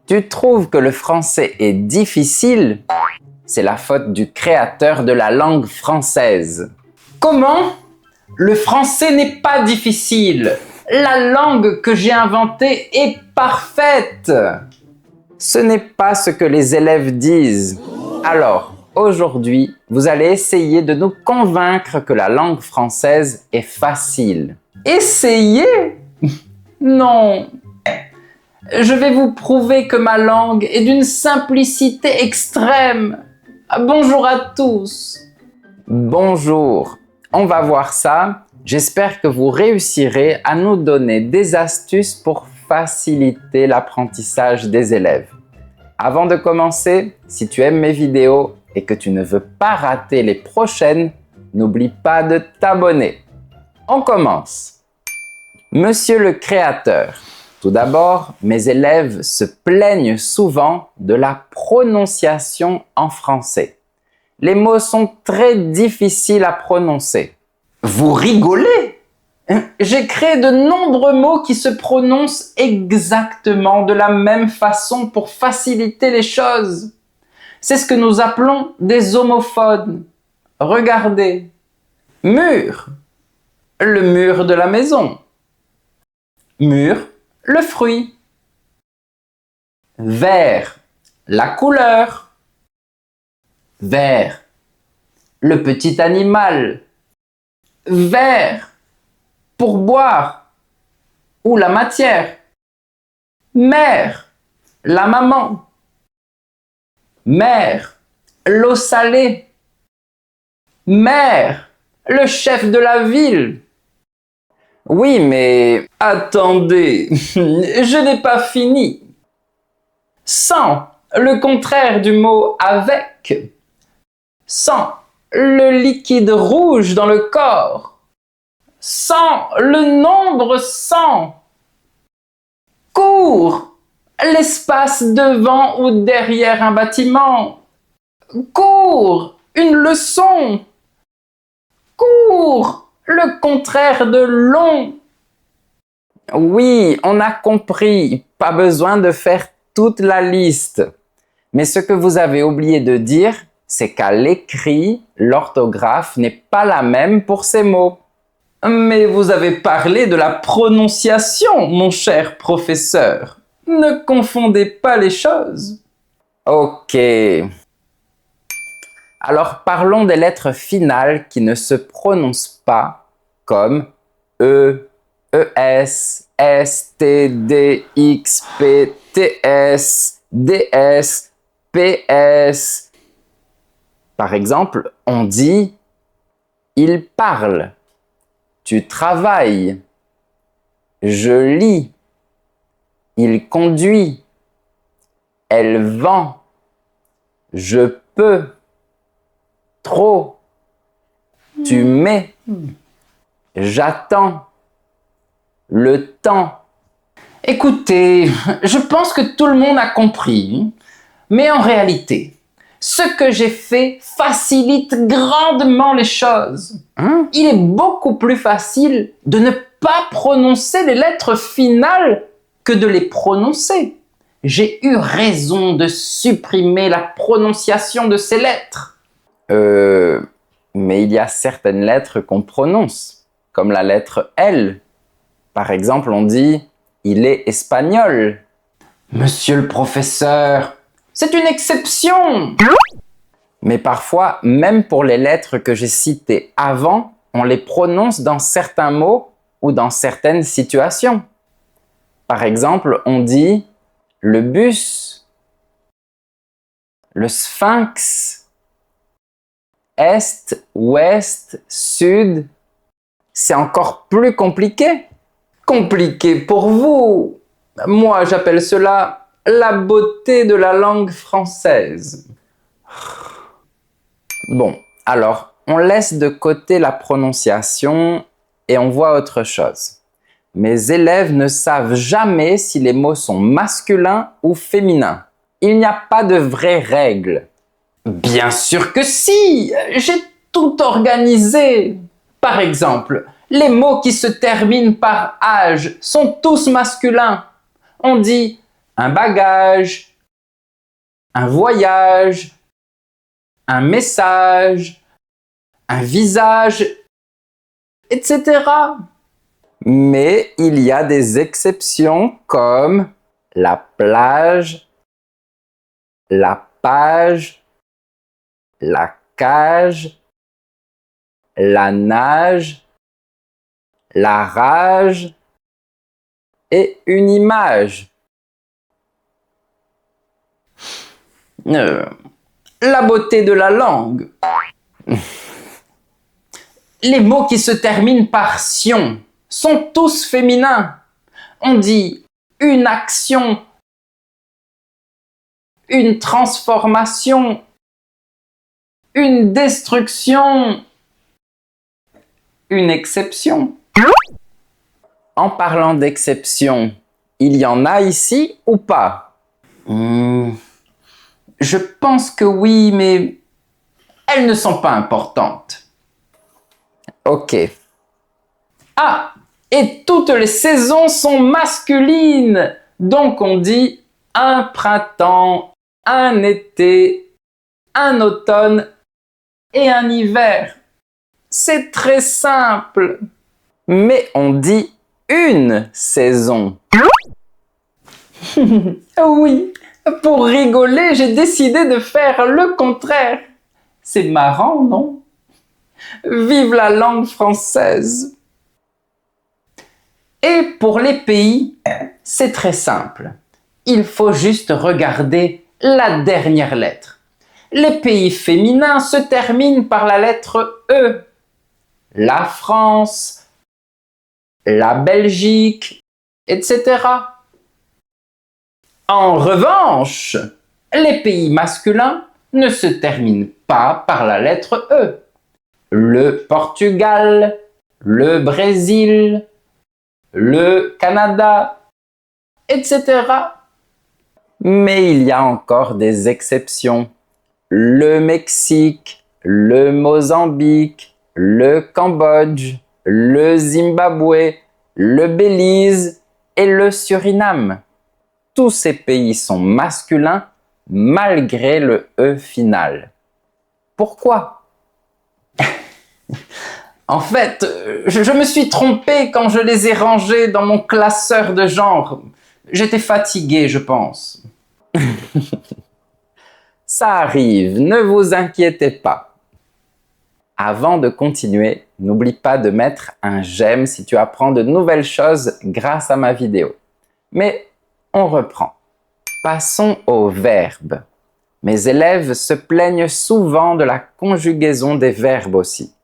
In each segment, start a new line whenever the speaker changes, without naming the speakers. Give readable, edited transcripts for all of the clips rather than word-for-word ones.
Tu trouves que le français est difficile? C'est la faute du créateur de la langue française. Comment? Le français n'est pas difficile. La langue que j'ai inventée est parfaite. Ce n'est pas ce que les élèves disent. Alors, aujourd'hui, vous allez essayer de nous convaincre que la langue française est facile. Essayez? Non. Je vais vous prouver que ma langue est d'une simplicité extrême. Bonjour à tous. Bonjour. On va voir ça. J'espère que vous réussirez à nous donner des astuces pour faciliter l'apprentissage des élèves. Avant de commencer, si tu aimes mes vidéos et que tu ne veux pas rater les prochaines, n'oublie pas de t'abonner. On commence. Monsieur le créateur, tout d'abord, mes élèves se plaignent souvent de la prononciation en français. Les mots sont très difficiles à prononcer. Vous rigolez? J'ai créé de nombreux mots qui se prononcent exactement de la même façon pour faciliter les choses. C'est ce que nous appelons des homophones. Regardez. Mur, le mur de la maison. Mur, le fruit. Vert, la couleur. Vert, le petit animal. Verre, pour boire, ou la matière. Mère, la maman. Mère, l'eau salée. Maire, le chef de la ville. Oui, mais attendez, je n'ai pas fini. Sans, le contraire du mot avec. Sans, le liquide rouge dans le corps. Sans, le nombre 100. Cours, l'espace devant ou derrière un bâtiment. Cours, une leçon. Cours, le contraire de long. Oui, on a compris, pas besoin de faire toute la liste. Mais ce que vous avez oublié de dire, c'est qu'à l'écrit, l'orthographe n'est pas la même pour ces mots. Mais vous avez parlé de la prononciation, mon cher professeur. Ne confondez pas les choses. Ok. Alors parlons des lettres finales qui ne se prononcent pas comme E, ES, ST, DX, PTS, DS, PS. Par exemple, on dit « il parle »,« tu travailles »,« je lis »,« il conduit »,« elle vend »,« je peux »,« trop »,« tu mets »,« j'attends »,« le temps ». Écoutez, je pense que tout le monde a compris, mais en réalité, ce que j'ai fait facilite grandement les choses. Il est beaucoup plus facile de ne pas prononcer les lettres finales que de les prononcer. J'ai eu raison de supprimer la prononciation de ces lettres. Mais il y a certaines lettres qu'on prononce, comme la lettre L. Par exemple, on dit « il est espagnol ». Monsieur le professeur, c'est une exception! Mais parfois, même pour les lettres que j'ai citées avant, on les prononce dans certains mots ou dans certaines situations. Par exemple, on dit le bus, le sphinx, est, ouest, sud. C'est encore plus compliqué. Compliqué pour vous. Moi, j'appelle cela la beauté de la langue française. Bon, alors, on laisse de côté la prononciation et on voit autre chose. Mes élèves ne savent jamais si les mots sont masculins ou féminins. Il n'y a pas de vraies règles. Bien sûr que si! J'ai tout organisé. Par exemple, les mots qui se terminent par âge sont tous masculins. On dit un bagage, un voyage, un message, un visage, etc. Mais il y a des exceptions comme la plage, la page, la cage, la nage, la rage et une image. La beauté de la langue. Les mots qui se terminent par sion sont tous féminins. On dit une action, une transformation, une destruction, une exception. En parlant d'exception, il y en a ici ou pas? Je pense que oui, mais elles ne sont pas importantes. Ok. Ah, et toutes les saisons sont masculines. Donc on dit un printemps, un été, un automne et un hiver. C'est très simple. Mais on dit une saison. Oui, pour rigoler, j'ai décidé de faire le contraire. C'est marrant, non? Vive la langue française! Et pour les pays, c'est très simple. Il faut juste regarder la dernière lettre. Les pays féminins se terminent par la lettre E. La France, la Belgique, etc. En revanche, les pays masculins ne se terminent pas par la lettre E. Le Portugal, le Brésil, le Canada, etc. Mais il y a encore des exceptions. Le Mexique, le Mozambique, le Cambodge, le Zimbabwe, le Belize et le Suriname. Tous ces pays sont masculins malgré le E final. Pourquoi? En fait, je me suis trompé quand je les ai rangés dans mon classeur de genre. J'étais fatigué, je pense. Ça arrive, ne vous inquiétez pas. Avant de continuer, n'oublie pas de mettre un j'aime si tu apprends de nouvelles choses grâce à ma vidéo. Mais on reprend. Passons aux verbes. Mes élèves se plaignent souvent de la conjugaison des verbes aussi.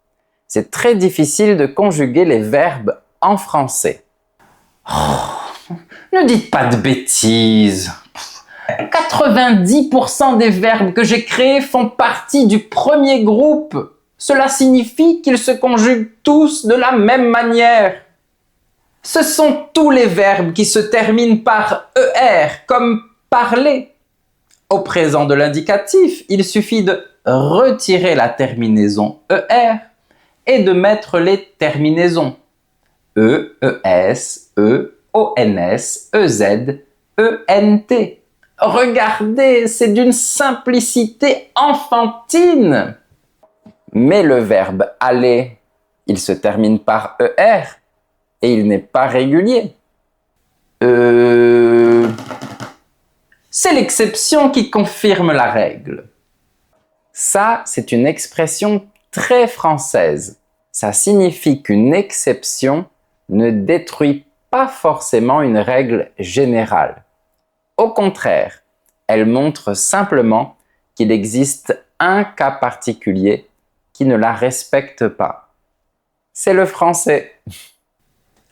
C'est très difficile de conjuguer les verbes en français. Oh, ne dites pas de bêtises. 90% des verbes que j'ai créés font partie du premier groupe. Cela signifie qu'ils se conjuguent tous de la même manière. Ce sont tous les verbes qui se terminent par ER, comme parler. Au présent de l'indicatif, il suffit de retirer la terminaison ER et de mettre les terminaisons E, ES, E, ONS, EZ, ENT. Regardez, c'est d'une simplicité enfantine. Mais le verbe aller, il se termine par ER et il n'est pas régulier. C'est l'exception qui confirme la règle. Ça, c'est une expression très française. Ça signifie qu'une exception ne détruit pas forcément une règle générale. Au contraire, elle montre simplement qu'il existe un cas particulier qui ne la respecte pas. C'est le français.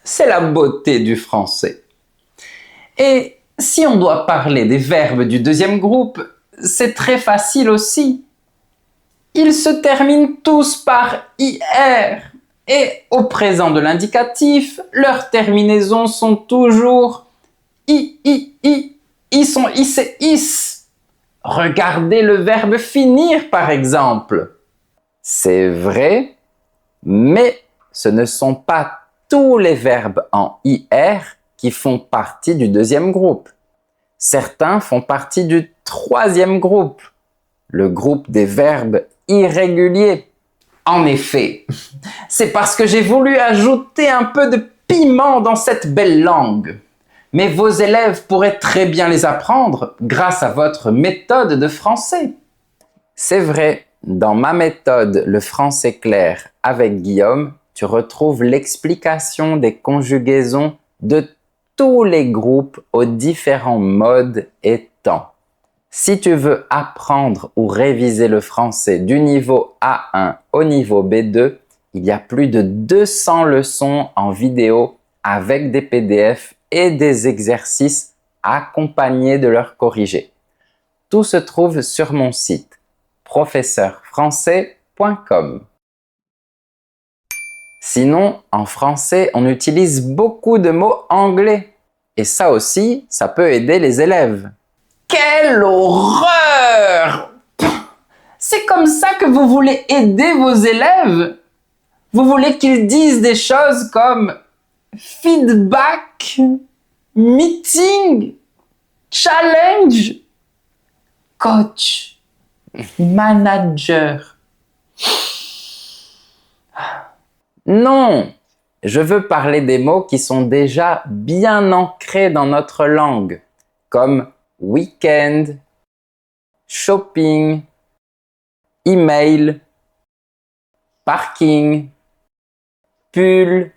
C'est la beauté du français. Et si on doit parler des verbes du deuxième groupe, c'est très facile aussi. Ils se terminent tous par IR et au présent de l'indicatif, leurs terminaisons sont toujours I, sont is et is. Regardez le verbe finir par exemple. C'est vrai, mais ce ne sont pas tous les verbes en IR qui font partie du deuxième groupe. Certains font partie du troisième groupe, le groupe des verbes irréguliers. En effet, c'est parce que j'ai voulu ajouter un peu de piment dans cette belle langue. Mais vos élèves pourraient très bien les apprendre grâce à votre méthode de français. C'est vrai, dans ma méthode Le français clair avec Guillaume, tu retrouves l'explication des conjugaisons de tous les groupes aux différents modes et temps. Si tu veux apprendre ou réviser le français du niveau A1 au niveau B2, il y a plus de 200 leçons en vidéo avec des PDF et des exercices accompagnés de leurs corrigés. Tout se trouve sur mon site professeurfrançais.com. Sinon, en français, on utilise beaucoup de mots anglais. Et ça aussi, ça peut aider les élèves. Quelle horreur! C'est comme ça que vous voulez aider vos élèves? Vous voulez qu'ils disent des choses comme feedback, meeting, challenge, coach, manager. Non, je veux parler des mots qui sont déjà bien ancrés dans notre langue, comme week-end, shopping, email, parking, pull,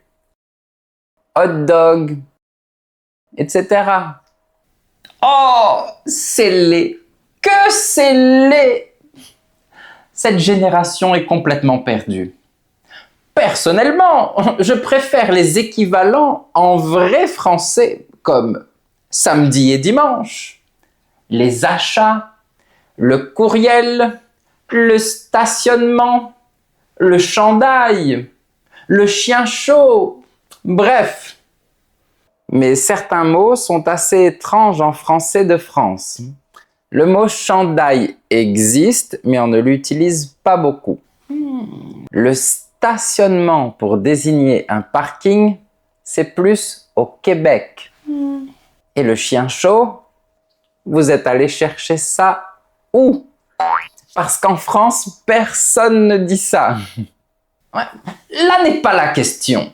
hot dog, etc. Oh, c'est laid! Que c'est laid! Cette génération est complètement perdue. Personnellement, je préfère les équivalents en vrai français comme samedi et dimanche, les achats, le courriel, le stationnement, le chandail, le chien chaud, bref. Mais certains mots sont assez étranges en français de France. Le mot chandail existe, mais on ne l'utilise pas beaucoup. Le stationnement pour désigner un parking, c'est plus au Québec. Et le chien chaud, vous êtes allé chercher ça où? Parce qu'en France, personne ne dit ça. Ouais. Là n'est pas la question.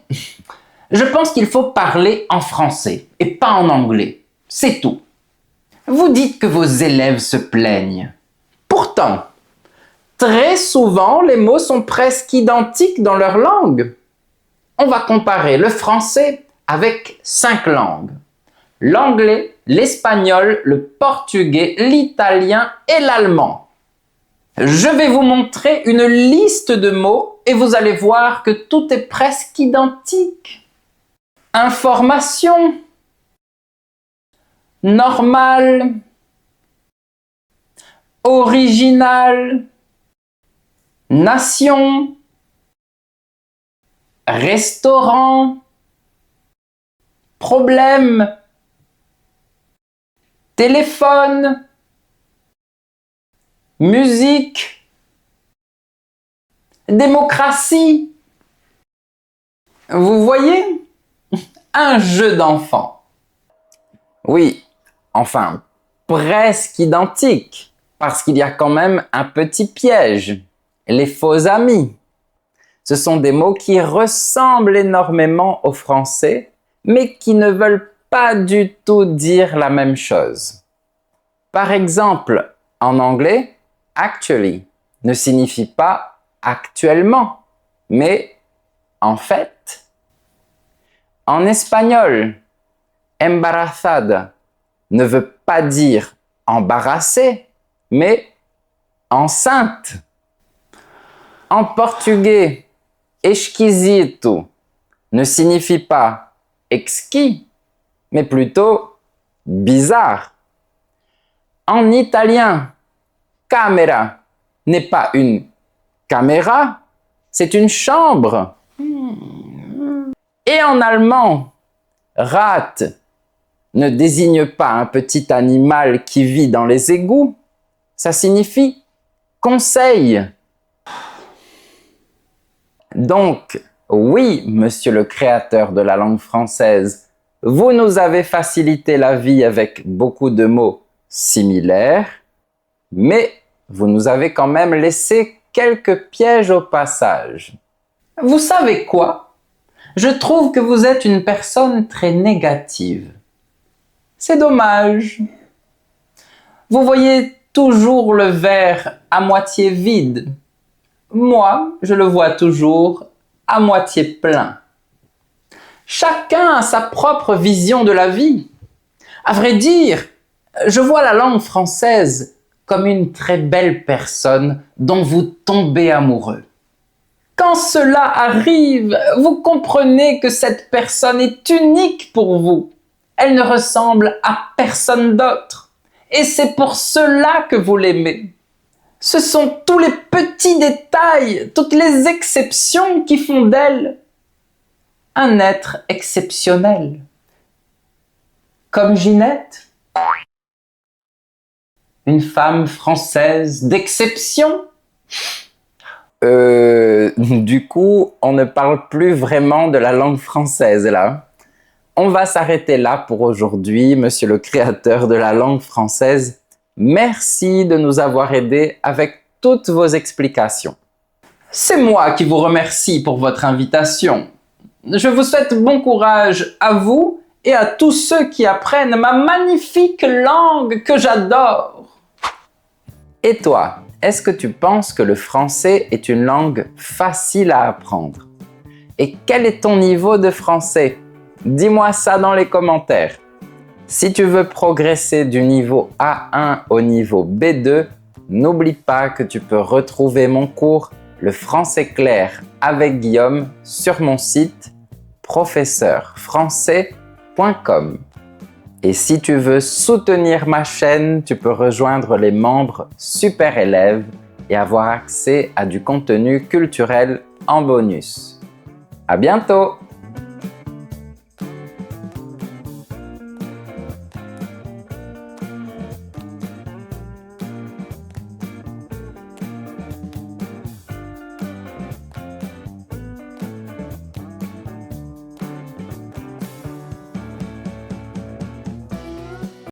Je pense qu'il faut parler en français et pas en anglais. C'est tout. Vous dites que vos élèves se plaignent. Pourtant, très souvent, les mots sont presque identiques dans leur langue. On va comparer le français avec 5 langues. L'anglais, l'espagnol, le portugais, l'italien et l'allemand. Je vais vous montrer une liste de mots et vous allez voir que tout est presque identique. Information, normal, original, nation, restaurant, problème, téléphone, musique, démocratie. Vous voyez? Un jeu d'enfant. Oui, enfin, presque identique, parce qu'il y a quand même un petit piège. Les faux amis. Ce sont des mots qui ressemblent énormément au français, mais qui ne veulent pas du tout dire la même chose. Par exemple, en anglais, actually ne signifie pas actuellement, mais en fait. En espagnol, embarazada ne veut pas dire embarrassée, mais enceinte. En portugais, esquisito ne signifie pas exquis, mais plutôt bizarre. En italien, camera n'est pas une caméra, c'est une chambre. Et en allemand, Rat ne désigne pas un petit animal qui vit dans les égouts, ça signifie conseil. Donc, oui, monsieur le créateur de la langue française, Vous nous avez facilité la vie avec beaucoup de mots similaires, mais vous nous avez quand même laissé quelques pièges au passage. Vous savez quoi? Je trouve que vous êtes une personne très négative. C'est dommage. Vous voyez toujours le verre à moitié vide. Moi, je le vois toujours à moitié plein. Chacun a sa propre vision de la vie. À vrai dire, je vois la langue française comme une très belle personne dont vous tombez amoureux. Quand cela arrive, vous comprenez que cette personne est unique pour vous. Elle ne ressemble à personne d'autre. Et c'est pour cela que vous l'aimez. Ce sont tous les petits détails, toutes les exceptions qui font d'elle un être exceptionnel. Comme Ginette, une femme française d'exception. Du coup, on ne parle plus vraiment de la langue française là. On va s'arrêter là pour aujourd'hui, monsieur le créateur de la langue française. Merci de nous avoir aidés avec toutes vos explications. C'est moi qui vous remercie pour votre invitation. Je vous souhaite bon courage à vous et à tous ceux qui apprennent ma magnifique langue que j'adore. Et toi, est-ce que tu penses que le français est une langue facile à apprendre? Et quel est ton niveau de français? Dis-moi ça dans les commentaires. Si tu veux progresser du niveau A1 au niveau B2, n'oublie pas que tu peux retrouver mon cours Le français clair avec Guillaume sur mon site professeurfrançais.com. Et si tu veux soutenir ma chaîne, tu peux rejoindre les membres super élèves et avoir accès à du contenu culturel en bonus. À bientôt!